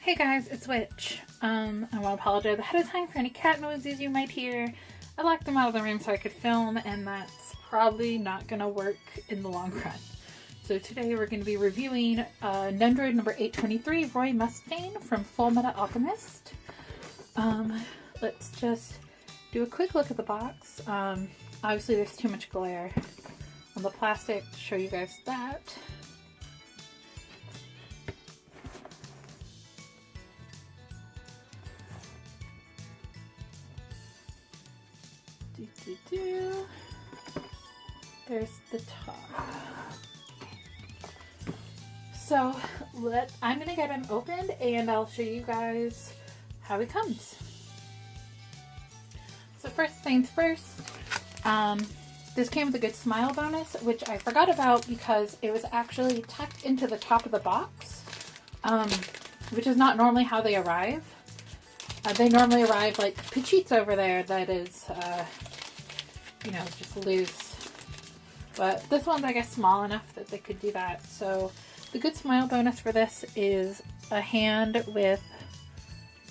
Hey guys, it's Witch. I want to apologize ahead of time for any cat noises you might hear. I locked them out of the room so I could film, and that's probably not going to work in the long run. So today we're going to be reviewing Nendoroid number 823, Roy Mustang from Full Metal Alchemist. Let's just do a quick look at the box. Obviously there's too much glare on the plastic to show you guys that. There's the top. So I'm gonna get him opened and I'll show you guys how he comes. So first things first, this came with a good smile bonus, which I forgot about because it was actually tucked into the top of the box, which is not normally how they arrive. They normally arrive like Pachit's over there that is, just loose. But this one's, I guess, small enough that they could do that. So the good smile bonus for this is a hand with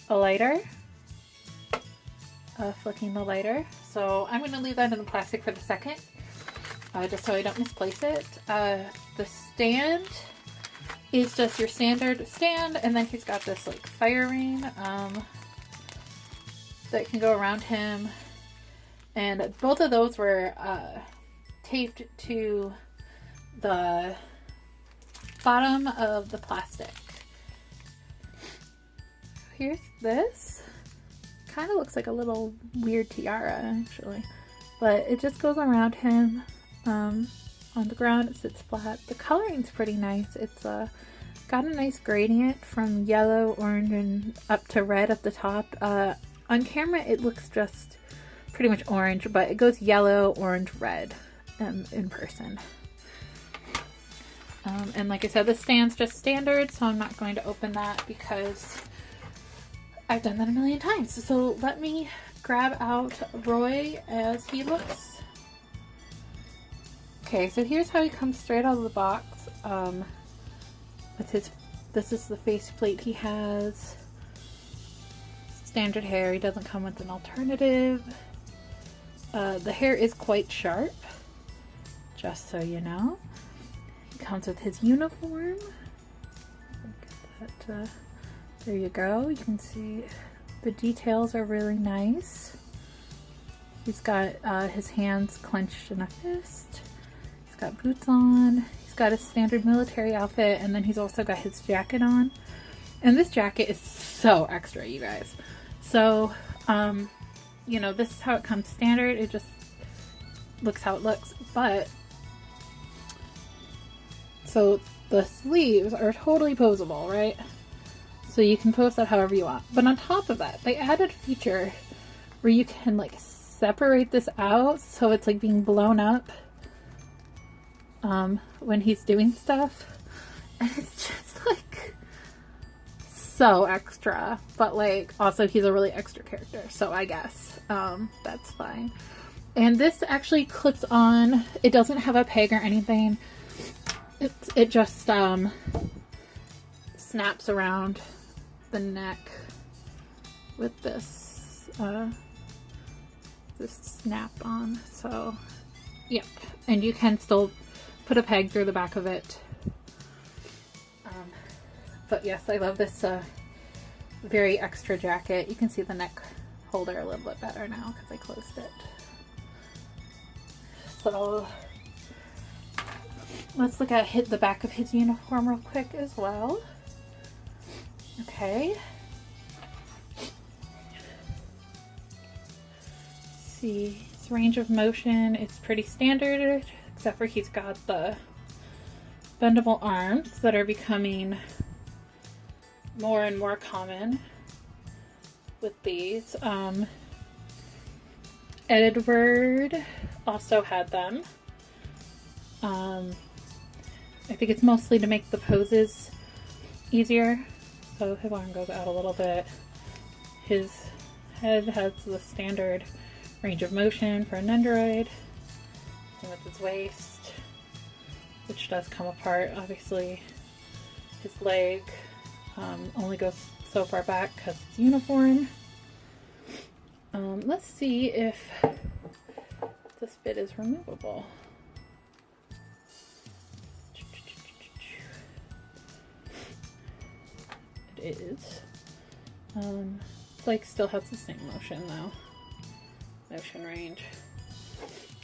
a lighter. Flicking the lighter. So I'm going to leave that in the plastic for the second, just so I don't misplace it. The stand is just your standard stand, and then he's got this like fire ring that can go around him. And both of those were taped to the bottom of the plastic. Here's this. Kind of looks like a little weird tiara, actually. But it just goes around him. On the ground it sits flat. The coloring's pretty nice. It's got a nice gradient from yellow, orange, and up to red at the top. On camera it looks just pretty much orange, but it goes yellow, orange, red in person. And like I said, this stand's just standard, so I'm not going to open that because I've done that a million times. So let me grab out Roy as he looks. Okay, so here's how he comes straight out of the box. This is the faceplate he has. Standard hair. He doesn't come with an alternative. The hair is quite sharp, just so you know. He comes with his uniform. Look at that. There you go. You can see the details are really nice. He's got his hands clenched in a fist. He's got boots on. He's got his standard military outfit, and then he's also got his jacket on. And this jacket is so extra, you guys. So, this is how it comes standard. It just looks how it looks. But, so the sleeves are totally posable, right? So you can pose that however you want. But on top of that, they added a feature where you can like separate this out so it's like being blown up when he's doing stuff. And it's just like so extra, but like also he's a really extra character, so I guess that's fine. And this actually clips on. It doesn't have a peg or anything. It just snaps around the neck with this snap on. So yep, and you can still put a peg through the back of it. But yes, I love this very extra jacket. You can see the neck holder a little bit better now because I closed it. So let's look at the back of his uniform real quick as well. Okay. See, his range of motion is pretty standard, except for he's got the bendable arms that are becoming more and more common with these. Edward also had them. I think it's mostly to make the poses easier. So his arm goes out a little bit. His head has the standard range of motion for a Nendoroid. And with his waist, which does come apart, obviously. His leg only goes so far back because it's uniform. Let's see if this bit is removable. It is. It's like still has the same motion though. Motion range.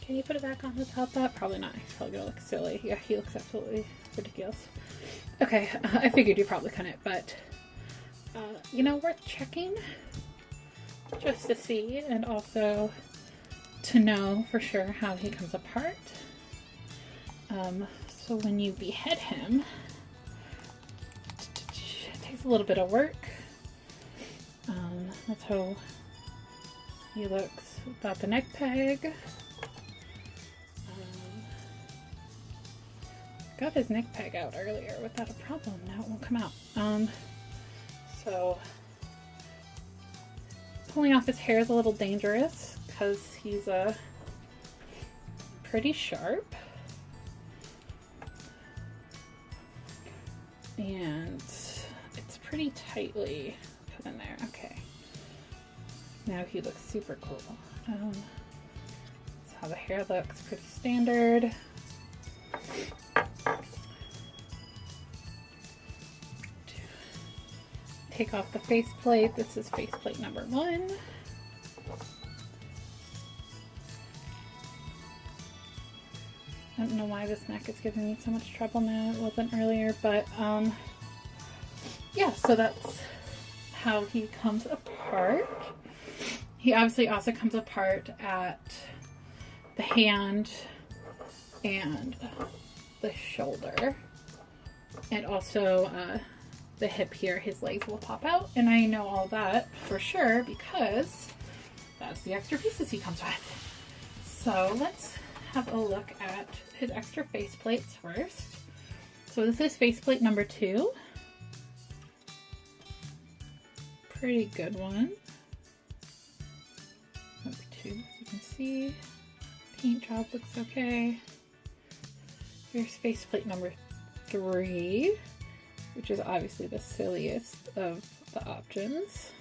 Can you put it back on without that? Probably not. He's probably gonna look silly. Yeah, he looks absolutely ridiculous. Okay, I figured you probably couldn't, but you know, worth checking just to see, and also to know for sure how he comes apart. So when you behead him, it takes a little bit of work. That's how he looks without the neck peg. Got his neck peg out earlier without a problem. Now it won't come out. So pulling off his hair is a little dangerous because he's pretty sharp. And it's pretty tightly put in there. Okay. Now he looks super cool. That's how the hair looks, pretty standard. Take off the faceplate. This is faceplate number 1. I don't know why this neck is giving me so much trouble now. It wasn't earlier, but yeah, so that's how he comes apart. He obviously also comes apart at the hand and the shoulder, and also the hip here. His legs will pop out, and I know all that for sure because that's the extra pieces he comes with. So let's have a look at his extra faceplates first. So this is faceplate number 2. Pretty good one. Number 2, as you can see. Paint job looks okay. Here's faceplate number 3, which is obviously the silliest of the options.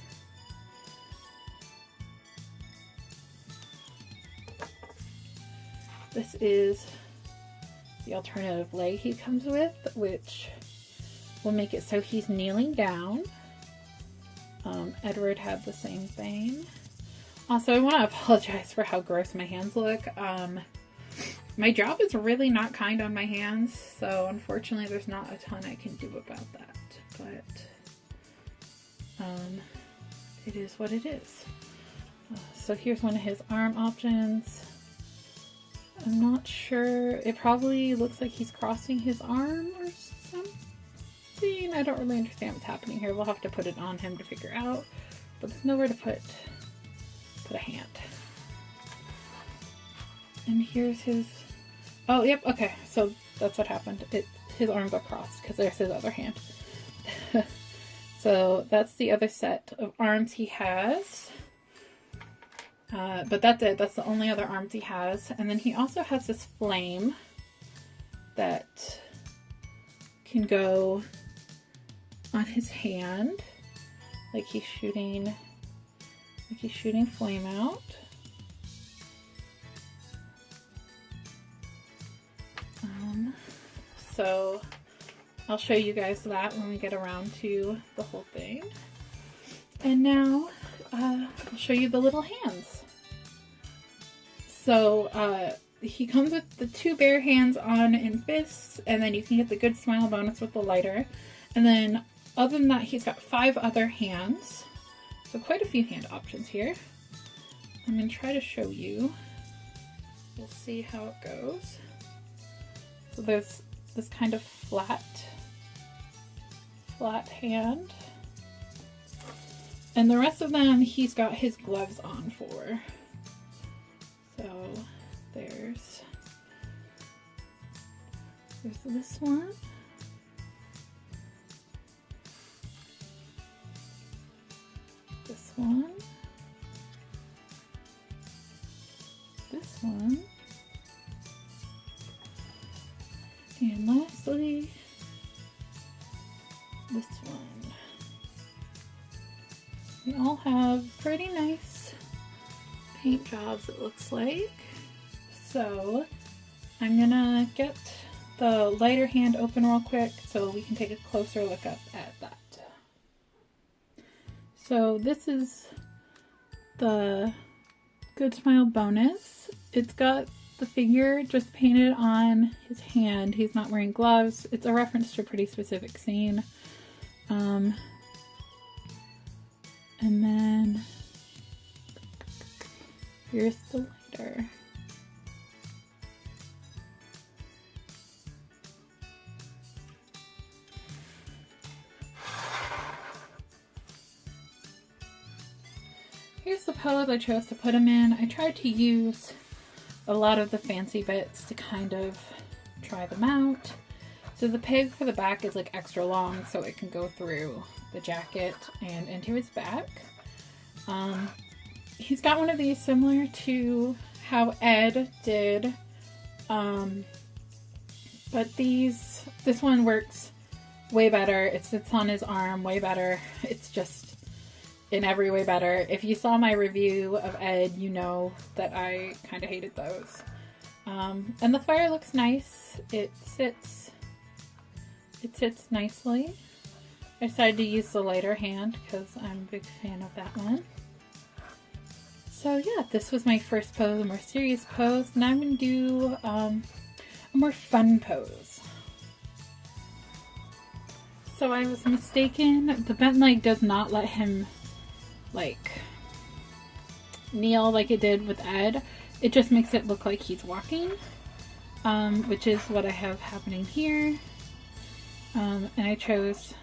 This is the alternative leg he comes with, which will make it so he's kneeling down. Edward had the same thing. Also, I want to apologize for how gross my hands look. My job is really not kind on my hands, so unfortunately there's not a ton I can do about that. But it is what it is. So here's one of his arm options. I'm not sure. It probably looks like he's crossing his arm or something. I don't really understand what's happening here. We'll have to put it on him to figure out. But there's nowhere to put a hand. And here's his... Oh, yep, okay. So that's what happened. His arm got crossed because there's his other hand. So that's the other set of arms he has. But that's it. That's the only other arms he has. And then he also has this flame that can go on his hand, like he's shooting flame out. So I'll show you guys that when we get around to the whole thing. And now I'll show you the little hands. So he comes with the 2 bare hands on and fists, and then you can get the good smile bonus with the lighter. And then other than that, he's got 5 other hands. So quite a few hand options here. I'm going to try to show you. We'll see how it goes. So there's this kind of flat hand. And the rest of them he's got his gloves on for. So there's this one. This one. This one. And lastly, this one. They all have pretty nice paint jobs, it looks like. So I'm gonna get the lighter hand open real quick so we can take a closer look up at that. So this is the Good Smile bonus. It's got the figure just painted on his hand. He's not wearing gloves. It's a reference to a pretty specific scene. And then here's the lighter. Here's the pose I chose to put him in. I tried to use a lot of the fancy bits to kind of try them out. So the peg for the back is like extra long so it can go through the jacket and into his back. He's got one of these similar to how Ed did, but this one works way better. It sits on his arm way better. It's just in every way better. If you saw my review of Ed, you know that I kind of hated those. And the fire looks nice. It sits nicely. I decided to use the lighter hand because I'm a big fan of that one. So yeah, this was my first pose, a more serious pose. Now I'm going to do a more fun pose. So I was mistaken. The bent leg does not let him like kneel like it did with Ed. It just makes it look like he's walking, which is what I have happening here. And I chose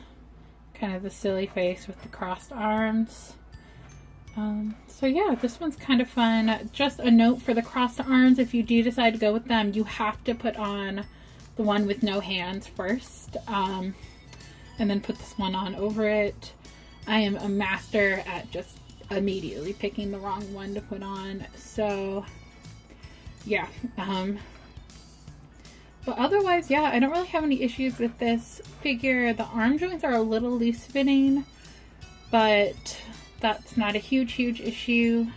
kind of the silly face with the crossed arms. So yeah, this one's kind of fun. Just a note for the crossed arms, if you do decide to go with them, you have to put on the one with no hands first, and then put this one on over it. I am a master at just immediately picking the wrong one to put on, so yeah. But otherwise, yeah, I don't really have any issues with this figure. The arm joints are a little loose fitting, but that's not a huge issue.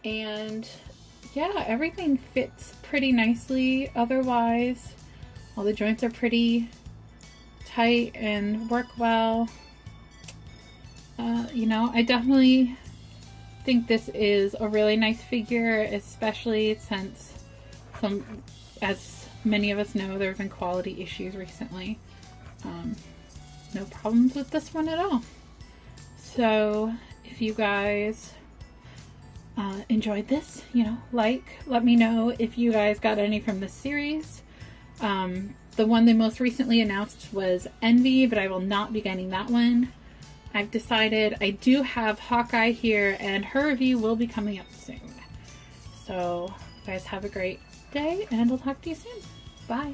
And yeah, everything fits pretty nicely. Otherwise, all the joints are pretty tight and work well. You know, I definitely think this is a really nice figure, especially since as many of us know, there have been quality issues recently. No problems with this one at all. So if you guys enjoyed this, you know, let me know if you guys got any from this series. The one they most recently announced was Envy, but I will not be getting that one. I've decided I do have Hawkeye here, and her review will be coming up soon. So, you guys have a great day, and I'll talk to you soon. Bye.